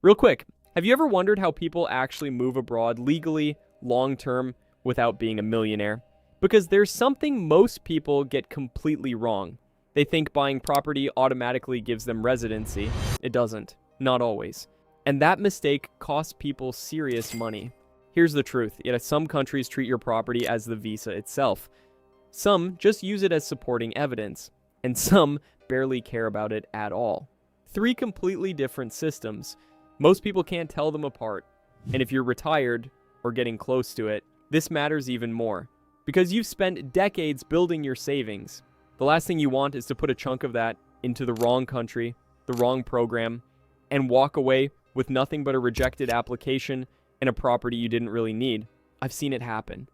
Real quick, have you ever wondered how people actually move abroad legally, long-term, without being a millionaire? Because there's something most people get completely wrong. They think buying property automatically gives them residency. It doesn't. Not always. And that mistake costs people serious money. Here's the truth. Yet some countries treat your property as the visa itself. Some just use it as supporting evidence. And some barely care about it at all. Three completely different systems. Most people can't tell them apart. And if you're retired, or getting close to it, this matters even more. Because you've spent decades building your savings. The last thing you want is to put a chunk of that into the wrong country, the wrong program, and walk away with nothing but a rejected application and a property you didn't really need. I've seen it happen.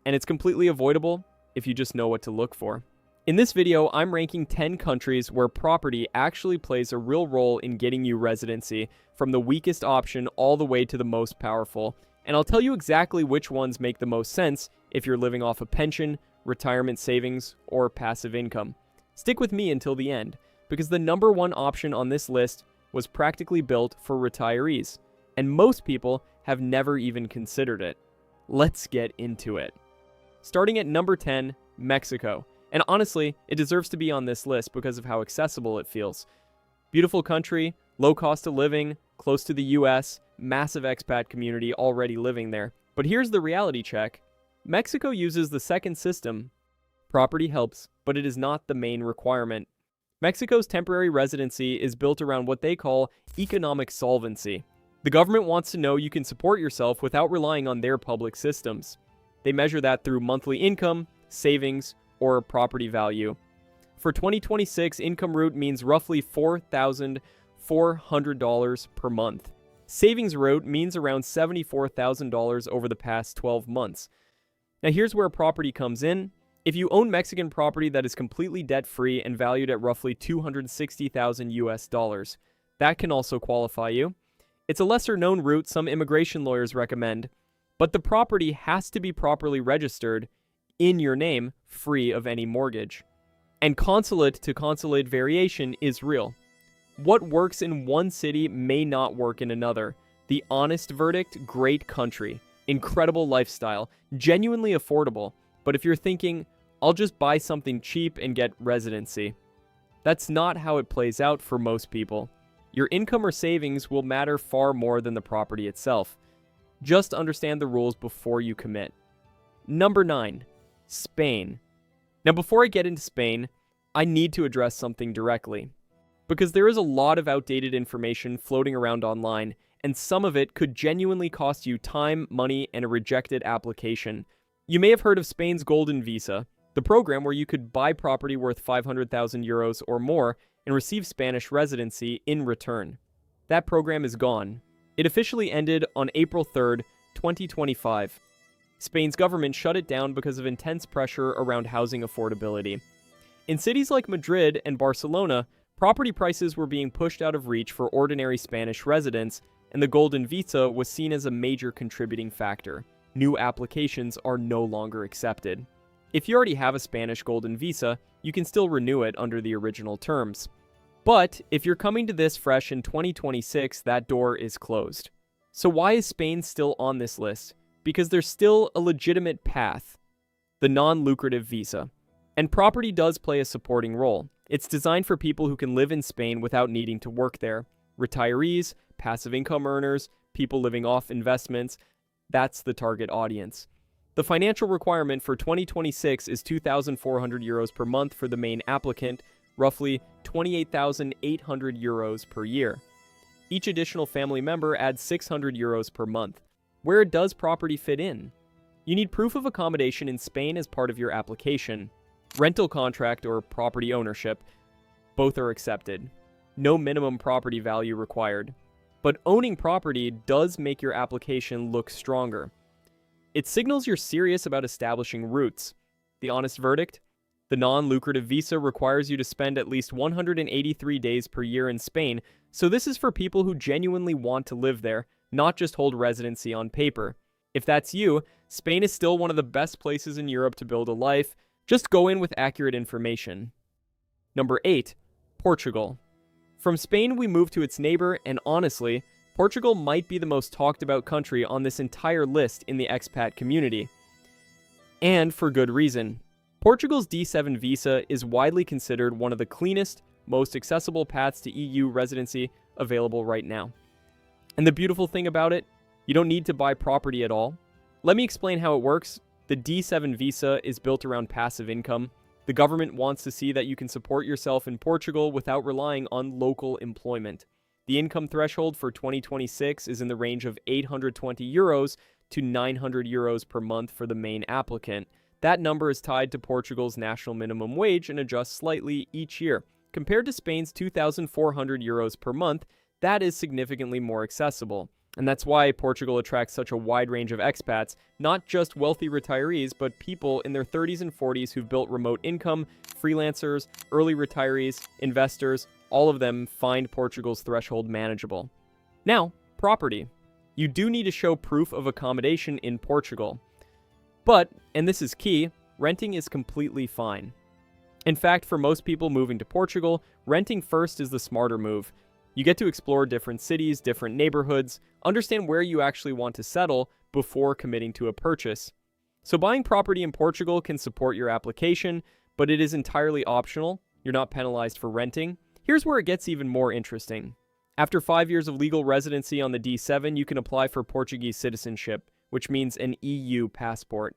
And it's completely avoidable if you just know what to look for. In this video, I'm ranking 10 countries where property actually plays a real role in getting you residency, from the weakest option all the way to the most powerful. And I'll tell you exactly which ones make the most sense if you're living off a pension, retirement savings, or passive income. Stick with me until the end, because the number one option on this list was practically built for retirees, and most people have never even considered it. Let's get into it. Starting at number 10, Mexico. And honestly, it deserves to be on this list because of how accessible it feels. Beautiful country, low cost of living, close to the US, massive expat community already living there. But here's the reality check. Mexico uses the second system. Property helps, but it is not the main requirement. Mexico's temporary residency is built around what they call economic solvency. The government wants to know you can support yourself without relying on their public systems. They measure that through monthly income, savings, or property value. For 2026, income route means roughly $4,400 per month. Savings route means around $74,000 over the past 12 months. Now here's where property comes in. If you own Mexican property that is completely debt-free and valued at roughly $260,000 US, that can also qualify you. It's a lesser-known route some immigration lawyers recommend, but the property has to be properly registered in your name, free of any mortgage. And consulate-to-consulate variation is real. What works in one city may not work in another. The honest verdict, great country, incredible lifestyle, genuinely affordable. But if you're thinking, I'll just buy something cheap and get residency, that's not how it plays out for most people. Your income or savings will matter far more than the property itself. Just understand the rules before you commit. Number 9. Spain. Now before I get into Spain, I need to address something directly. Because there is a lot of outdated information floating around online, and some of it could genuinely cost you time, money, and a rejected application. You may have heard of Spain's Golden Visa, the program where you could buy property worth 500,000 euros or more and receive Spanish residency in return. That program is gone. It officially ended on April 3rd, 2025. Spain's government shut it down because of intense pressure around housing affordability. In cities like Madrid and Barcelona, property prices were being pushed out of reach for ordinary Spanish residents, and the Golden Visa was seen as a major contributing factor. New applications are no longer accepted. If you already have a Spanish Golden Visa, you can still renew it under the original terms. But if you're coming to this fresh in 2026, that door is closed. So why is Spain still on this list? Because there's still a legitimate path, the non-lucrative visa. And property does play a supporting role. It's designed for people who can live in Spain without needing to work there. Retirees, passive income earners, people living off investments, that's the target audience. The financial requirement for 2026 is 2,400 euros per month for the main applicant, roughly 28,800 euros per year. Each additional family member adds 600 euros per month. Where does property fit in? You need proof of accommodation in Spain as part of your application. Rental contract or property ownership, both are accepted. No minimum property value required. But owning property does make your application look stronger. It signals you're serious about establishing roots. The honest verdict? The non-lucrative visa requires you to spend at least 183 days per year in Spain, so this is for people who genuinely want to live there, not just hold residency on paper. If that's you, Spain is still one of the best places in Europe to build a life. Just go in with accurate information. Number 8. Portugal. From Spain, we move to its neighbor, and honestly, Portugal might be the most talked about country on this entire list in the expat community. And for good reason. Portugal's D7 visa is widely considered one of the cleanest, most accessible paths to EU residency available right now. And the beautiful thing about it, you don't need to buy property at all. Let me explain how it works. The D7 visa is built around passive income. The government wants to see that you can support yourself in Portugal without relying on local employment. The income threshold for 2026 is in the range of 820 euros to 900 euros per month for the main applicant. That number is tied to Portugal's national minimum wage and adjusts slightly each year. Compared to Spain's 2,400 euros per month, that is significantly more accessible. And that's why Portugal attracts such a wide range of expats, not just wealthy retirees, but people in their 30s and 40s who've built remote income, freelancers, early retirees, investors, all of them find Portugal's threshold manageable. Now, property. You do need to show proof of accommodation in Portugal. But, and this is key, renting is completely fine. In fact, for most people moving to Portugal, renting first is the smarter move. You get to explore different cities, different neighborhoods, understand where you actually want to settle before committing to a purchase. So buying property in Portugal can support your application, but it is entirely optional. You're not penalized for renting. Here's where it gets even more interesting. After 5 years of legal residency on the D7, you can apply for Portuguese citizenship, which means an EU passport.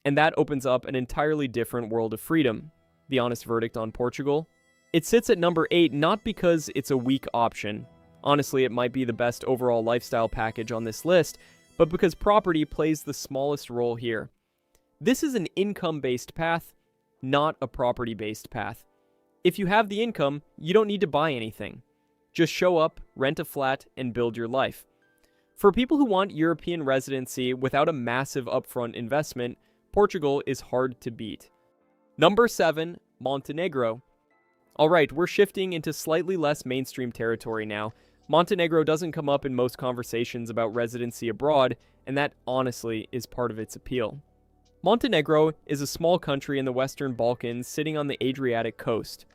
And that opens up an entirely different world of freedom. The honest verdict on Portugal? It sits at number 8 not because it's a weak option. Honestly, it might be the best overall lifestyle package on this list, but because property plays the smallest role here. This is an income-based path, not a property-based path. If you have the income, you don't need to buy anything. Just show up, rent a flat, and build your life. For people who want European residency without a massive upfront investment, Portugal is hard to beat. Number 7, Montenegro. Alright, we're shifting into slightly less mainstream territory now. Montenegro doesn't come up in most conversations about residency abroad, and that honestly is part of its appeal. Montenegro is a small country in the Western Balkans sitting on the Adriatic coast.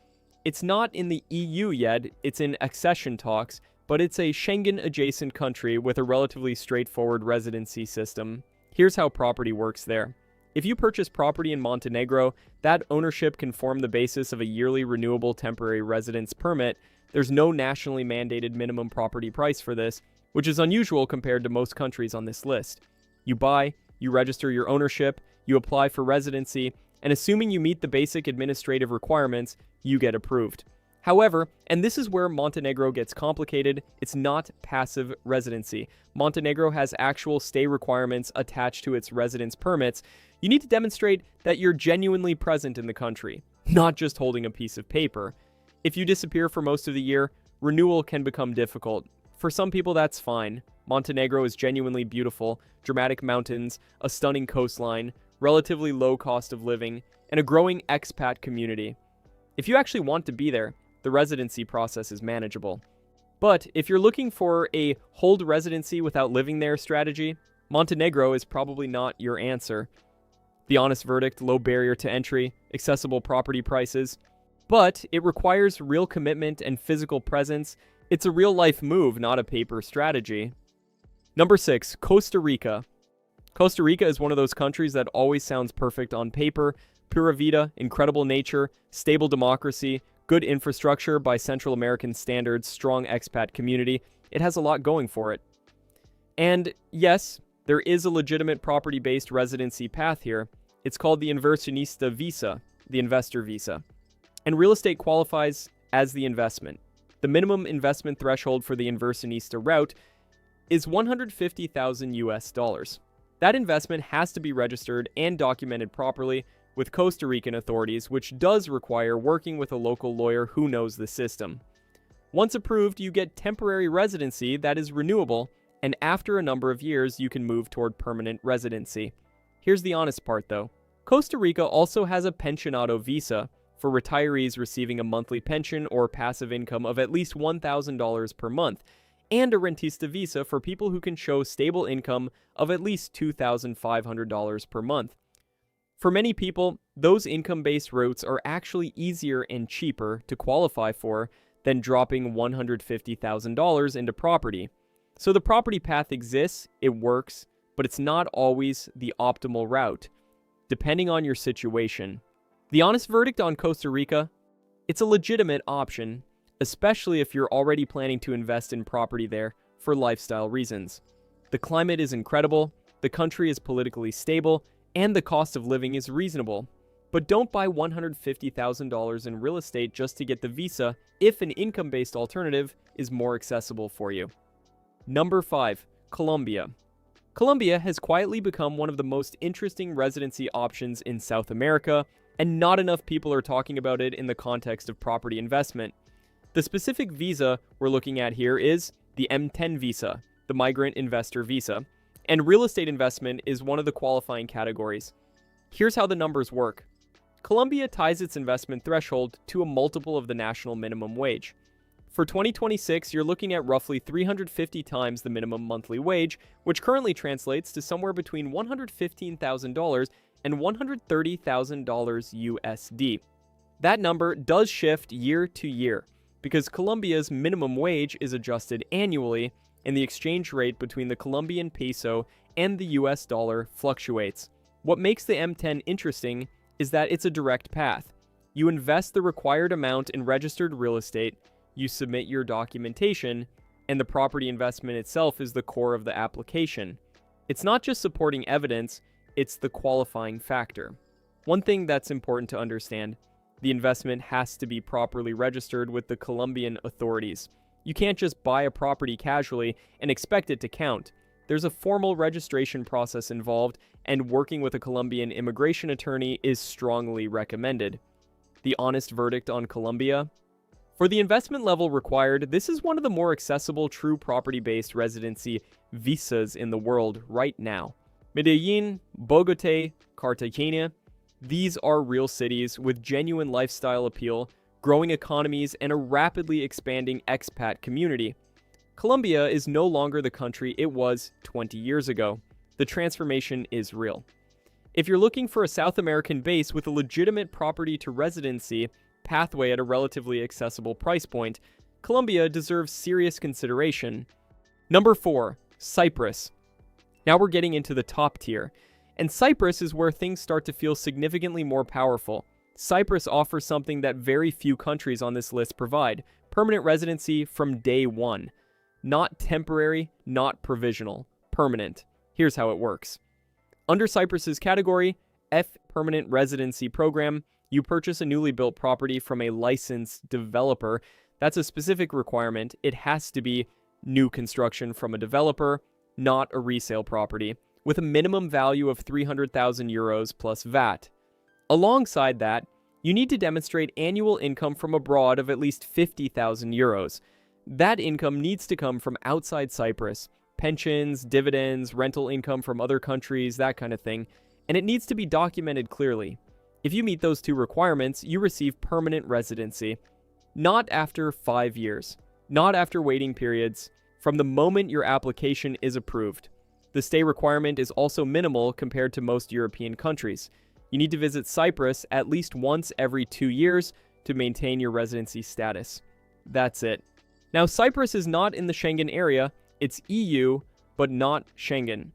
It's not in the EU yet, it's in accession talks, but it's a Schengen-adjacent country with a relatively straightforward residency system. Here's how property works there. If you purchase property in Montenegro, that ownership can form the basis of a yearly renewable temporary residence permit. There's no nationally mandated minimum property price for this, which is unusual compared to most countries on this list. You buy, you register your ownership, you apply for residency, and assuming you meet the basic administrative requirements, you get approved. However, and this is where Montenegro gets complicated, it's not passive residency. Montenegro has actual stay requirements attached to its residence permits. You need to demonstrate that you're genuinely present in the country, not just holding a piece of paper. If you disappear for most of the year, renewal can become difficult. For some people, that's fine. Montenegro is genuinely beautiful, dramatic mountains, a stunning coastline, relatively low cost of living, and a growing expat community. If you actually want to be there, the residency process is manageable. But if you're looking for a hold residency without living there strategy, Montenegro is probably not your answer. The honest verdict, low barrier to entry, accessible property prices. But it requires real commitment and physical presence. It's a real-life move, not a paper strategy. Number 6, Costa Rica. Costa Rica is one of those countries that always sounds perfect on paper. Pura vida, incredible nature, stable democracy, good infrastructure by Central American standards, strong expat community. It has a lot going for it. And yes, there is a legitimate property-based residency path here. It's called the Inversionista visa, the investor visa. And real estate qualifies as the investment. The minimum investment threshold for the Inversionista route is 150,000 US dollars. That investment has to be registered and documented properly with Costa Rican authorities, which does require working with a local lawyer who knows the system. Once approved, you get temporary residency that is renewable, and after a number of years, you can move toward permanent residency. Here's the honest part, though. Costa Rica also has a pensionado visa for retirees receiving a monthly pension or passive income of at least $1,000 per month, and a rentista visa for people who can show stable income of at least $2,500 per month. For many people, those income-based routes are actually easier and cheaper to qualify for than dropping $150,000 into property. So the property path exists, it works, but it's not always the optimal route, depending on your situation. The honest verdict on Costa Rica: it's a legitimate option, especially if you're already planning to invest in property there for lifestyle reasons. The climate is incredible, the country is politically stable, and the cost of living is reasonable. But don't buy $150,000 in real estate just to get the visa if an income-based alternative is more accessible for you. Number 5. Colombia. Colombia has quietly become one of the most interesting residency options in South America, and not enough people are talking about it in the context of property investment. The specific visa we're looking at here is the M10 visa, the migrant investor visa, and real estate investment is one of the qualifying categories. Here's how the numbers work. Colombia ties its investment threshold to a multiple of the national minimum wage. For 2026, you're looking at roughly 350 times the minimum monthly wage, which currently translates to somewhere between $115,000 and $130,000 USD. That number does shift year to year because Colombia's minimum wage is adjusted annually and the exchange rate between the Colombian peso and the US dollar fluctuates. What makes the M10 interesting is that it's a direct path. You invest the required amount in registered real estate, you submit your documentation, and the property investment itself is the core of the application. It's not just supporting evidence, it's the qualifying factor. One thing that's important to understand: the investment has to be properly registered with the Colombian authorities. You can't just buy a property casually and expect it to count. There's a formal registration process involved, and working with a Colombian immigration attorney is strongly recommended. The honest verdict on Colombia: for the investment level required, this is one of the more accessible true property-based residency visas in the world right now. Medellin, Bogotá, Cartagena, these are real cities with genuine lifestyle appeal, growing economies, and a rapidly expanding expat community. Colombia is no longer the country it was 20 years ago. The transformation is real. If you're looking for a South American base with a legitimate property to residency pathway at a relatively accessible price point, Colombia deserves serious consideration. Number 4. Cyprus. Now we're getting into the top tier, and Cyprus is where things start to feel significantly more powerful. Cyprus offers something that very few countries on this list provide: permanent residency from day one. Not temporary, not provisional, permanent. Here's how it works. Under Cyprus's category, F Permanent Residency Program, you purchase a newly built property from a licensed developer. That's a specific requirement. It has to be new construction from a developer, not a resale property, with a minimum value of 300,000 euros plus VAT. Alongside that, you need to demonstrate annual income from abroad of at least 50,000 euros. That income needs to come from outside Cyprus: pensions, dividends, rental income from other countries, that kind of thing, and it needs to be documented clearly. If you meet those two requirements, you receive permanent residency. Not after 5 years, not after waiting periods, from the moment your application is approved. The stay requirement is also minimal compared to most European countries. You need to visit Cyprus at least once every 2 years to maintain your residency status. That's it. Now, Cyprus is not in the Schengen area, it's EU, but not Schengen,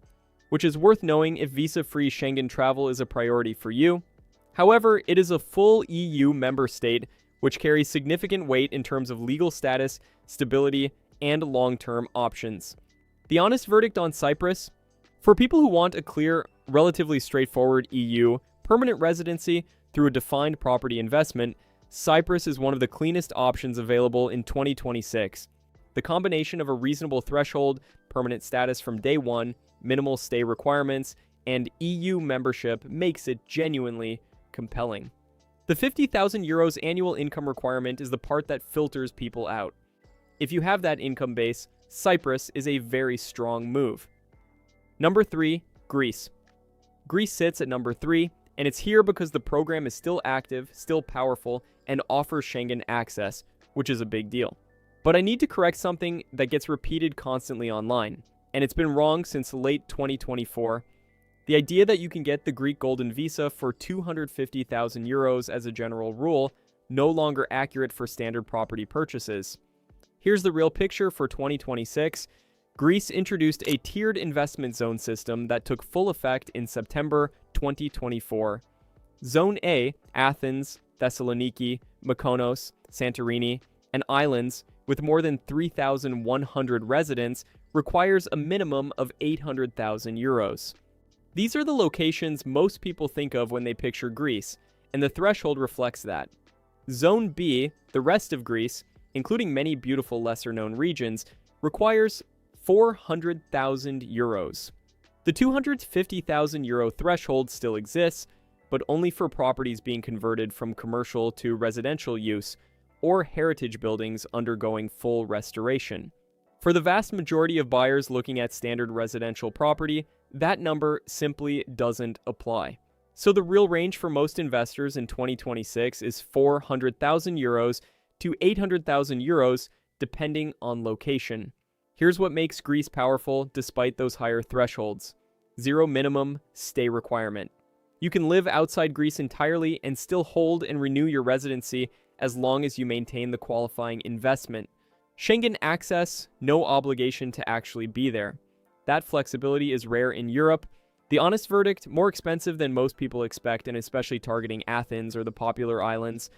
which is worth knowing if visa-free Schengen travel is a priority for you. However, it is a full EU member state, which carries significant weight in terms of legal status, stability, and long-term options. The honest verdict on Cyprus: for people who want a clear, relatively straightforward EU permanent residency through a defined property investment, Cyprus is one of the cleanest options available in 2026. The combination of a reasonable threshold, permanent status from day one, minimal stay requirements, and EU membership makes it genuinely compelling. The 50,000 euros annual income requirement is the part that filters people out. If you have that income base, Cyprus is a very strong move. Number 3, Greece. Greece sits at number 3, and it's here because the program is still active, still powerful, and offers Schengen access, which is a big deal. But I need to correct something that gets repeated constantly online, and it's been wrong since late 2024. The idea that you can get the Greek Golden Visa for 250,000 euros as a general rule, no longer accurate for standard property purchases. Here's the real picture for 2026. Greece introduced a tiered investment zone system that took full effect in September 2024. Zone A, Athens, Thessaloniki, Mykonos, Santorini, and islands with more than 3,100 residents requires a minimum of 800,000 euros. These are the locations most people think of when they picture Greece, and the threshold reflects that. Zone B, the rest of Greece, including many beautiful lesser-known regions, requires 400,000 euros. The 250,000 euro threshold still exists, but only for properties being converted from commercial to residential use, or heritage buildings undergoing full restoration. For the vast majority of buyers looking at standard residential property, that number simply doesn't apply. So the real range for most investors in 2026 is 400,000 euros to 800,000 euros, depending on location. Here's what makes Greece powerful despite those higher thresholds. Zero minimum stay requirement. You can live outside Greece entirely and still hold and renew your residency as long as you maintain the qualifying investment. Schengen access, no obligation to actually be there. That flexibility is rare in Europe. The honest verdict, more expensive than most people expect, and especially targeting Athens or the popular islands.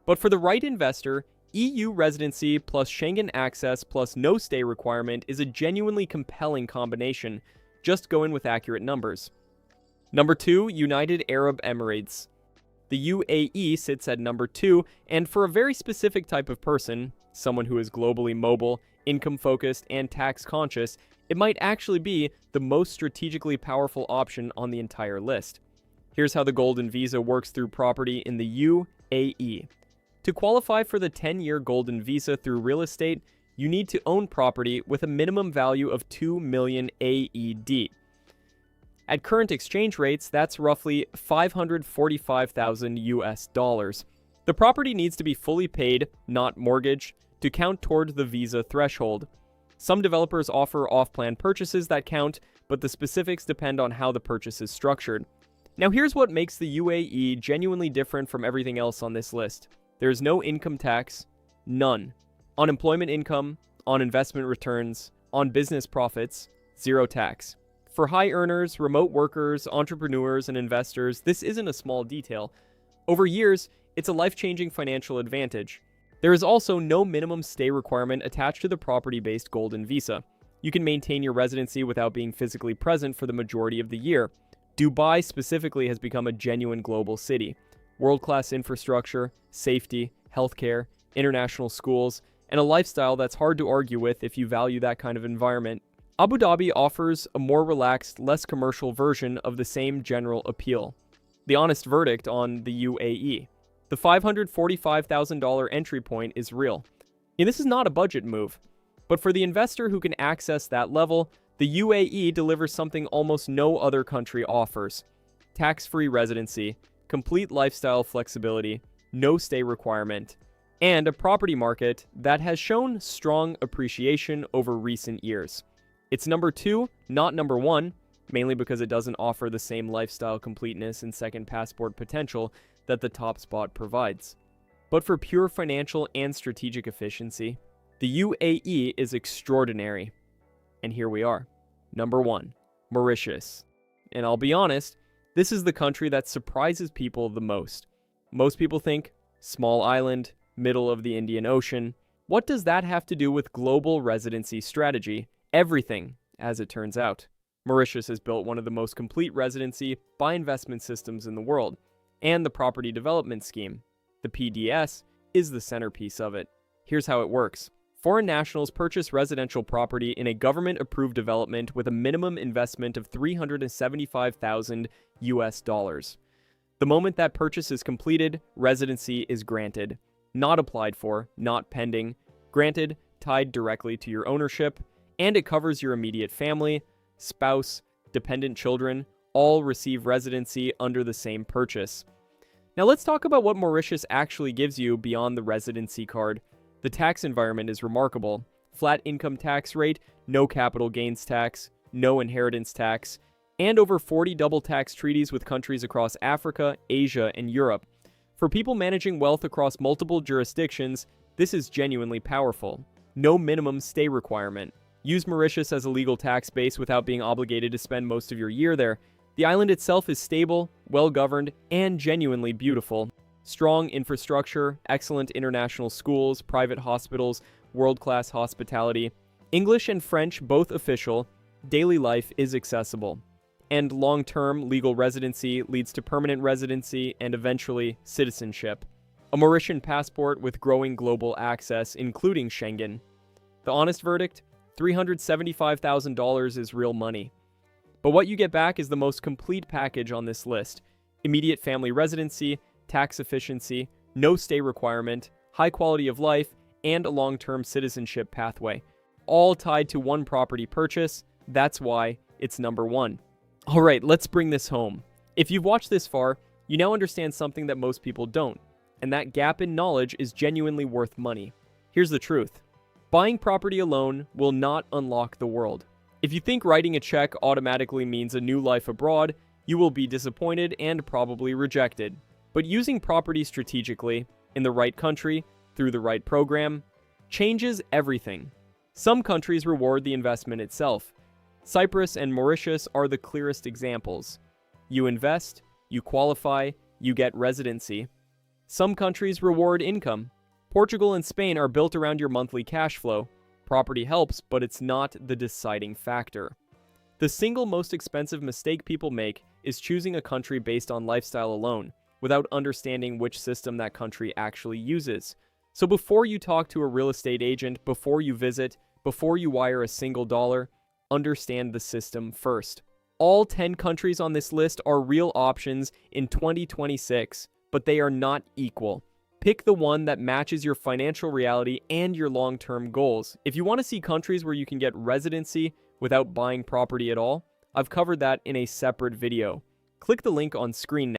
But for the right investor, EU residency plus Schengen access plus no stay requirement is a genuinely compelling combination. Just go in with accurate numbers. Number 2, United Arab Emirates. The UAE sits at number 2, and for a very specific type of person, someone who is globally mobile, income-focused, and tax-conscious, it might actually be the most strategically powerful option on the entire list. Here's how the Golden Visa works through property in the UAE. To qualify for the 10-year Golden Visa through real estate, you need to own property with a minimum value of 2 million AED. At current exchange rates, that's roughly 545,000 US dollars. The property needs to be fully paid, not mortgaged, to count toward the visa threshold. Some developers offer off-plan purchases that count, but the specifics depend on how the purchase is structured. Now here's what makes the UAE genuinely different from everything else on this list. There is no income tax, none. On employment income, on investment returns, on business profits, zero tax. For high earners, remote workers, entrepreneurs, and investors, this isn't a small detail. Over years, it's a life-changing financial advantage. There is also no minimum stay requirement attached to the property-based Golden Visa. You can maintain your residency without being physically present for the majority of the year. Dubai specifically has become a genuine global city. World-class infrastructure, safety, healthcare, international schools, and a lifestyle that's hard to argue with if you value that kind of environment. Abu Dhabi offers a more relaxed, less commercial version of the same general appeal. The honest verdict on the UAE. The $545,000 entry point is real. And this is not a budget move. But for the investor who can access that level, the UAE delivers something almost no other country offers. Tax-free residency, complete lifestyle flexibility, no stay requirement, and a property market that has shown strong appreciation over recent years. It's number 2, not number 1, mainly because it doesn't offer the same lifestyle completeness and second passport potential that the top spot provides. But for pure financial and strategic efficiency, the UAE is extraordinary. And here we are. Number 1, Mauritius. And I'll be honest, this is the country that surprises people the most. Most people think, small island, middle of the Indian Ocean. What does that have to do with global residency strategy? Everything, as it turns out. Mauritius has built one of the most complete residency by investment systems in the world, and the property development scheme, the PDS, is the centerpiece of it. Here's how it works. Foreign nationals purchase residential property in a government-approved development with a minimum investment of 375,000 US dollars. The moment that purchase is completed, residency is granted. Not applied for, not pending. Granted, tied directly to your ownership, and it covers your immediate family, spouse, dependent children, all receive residency under the same purchase. Now let's talk about what Mauritius actually gives you beyond the residency card. The tax environment is remarkable. Flat income tax rate, no capital gains tax, no inheritance tax, and over 40 double tax treaties with countries across Africa, Asia, and Europe. For people managing wealth across multiple jurisdictions, this is genuinely powerful. No minimum stay requirement. Use Mauritius as a legal tax base without being obligated to spend most of your year there. The island itself is stable, well-governed, and genuinely beautiful. Strong infrastructure, excellent international schools, private hospitals, world-class hospitality. English and French both official. Daily life is accessible. And long-term legal residency leads to permanent residency and eventually citizenship. A Mauritian passport with growing global access, including Schengen. The honest verdict? $375,000 is real money. But what you get back is the most complete package on this list. Immediate family residency, tax efficiency, no stay requirement, high quality of life, and a long-term citizenship pathway. All tied to one property purchase. That's why it's number one. Alright, let's bring this home. If you've watched this far, you now understand something that most people don't, and that gap in knowledge is genuinely worth money. Here's the truth. Buying property alone will not unlock the world. If you think writing a check automatically means a new life abroad, you will be disappointed and probably rejected. But using property strategically, in the right country, through the right program, changes everything. Some countries reward the investment itself. Cyprus and Mauritius are the clearest examples. You invest, you qualify, you get residency. Some countries reward income. Portugal and Spain are built around your monthly cash flow. Property helps, but it's not the deciding factor. The single most expensive mistake people make is choosing a country based on lifestyle alone, without understanding which system that country actually uses. So before you talk to a real estate agent, before you visit, before you wire a single dollar, understand the system first. All 10 countries on this list are real options in 2026, but they are not equal. Pick the one that matches your financial reality and your long-term goals. If you want to see countries where you can get residency without buying property at all, I've covered that in a separate video. Click the link on screen now.